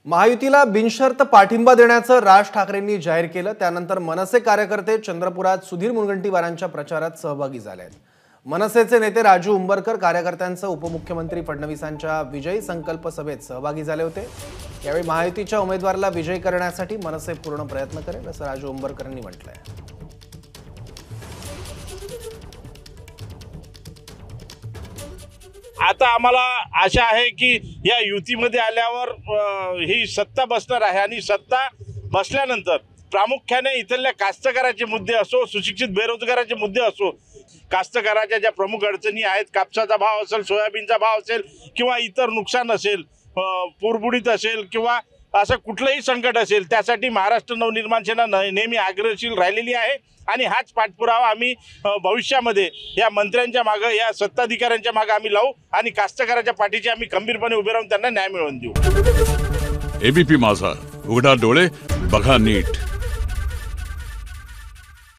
महायुतीला बिनशर्त पाठिंबा देण्याचं राज ठाकरेंनी जाहीर केलं। त्यानंतर मनसे कार्यकर्ते चंद्रपुरात सुधीर मुनगंटीवारांच्या प्रचारात सहभागी झाले आहेत। मनसेचे नेते राजू उंबरकर कार्यकर्त्यांसह उपमुख्यमंत्री फडणवीसांच्या विजयी संकल्प सभेत सहभागी झाले होते। यावेळी महायुतीच्या उमेदवाराला विजयी करण्यासाठी मनसे पूर्ण प्रयत्न करेल असं राजू उंबरकरांनी म्हटलंय। आता आम्हाला आशा आहे की या युतीमध्ये आल्यावर ही सत्ता बसणार आहे आणि सत्ता बसल्यानंतर प्रामुख्याने इथल्या कास्तकाराचे मुद्दे असो, सुशिक्षित बेरोजगाराचे मुद्दे असो, कास्तकाराच्या ज्या प्रमुख अडचणी आहेत, कापसाचा भाव असेल, सोयाबीनचा भाव असेल किंवा इतर नुकसान असेल, पूरबुडीत असेल किंवा असं कुठलंही संकट असेल, त्यासाठी महाराष्ट्र नवनिर्माण सेना नेहमी आग्रहशील राहिलेली आहे आणि हाच पाठपुरावा आम्ही भविष्यामध्ये या मंत्र्यांच्या मागे, या सत्ताधिकाऱ्यांच्या मागे आम्ही लावू आणि कास्तकाराच्या पाठीशी आम्ही खंबीरपणे उभे राहून त्यांना न्याय मिळवून देऊ। एबीपी माझा, उघडा डोळे बघा नीट।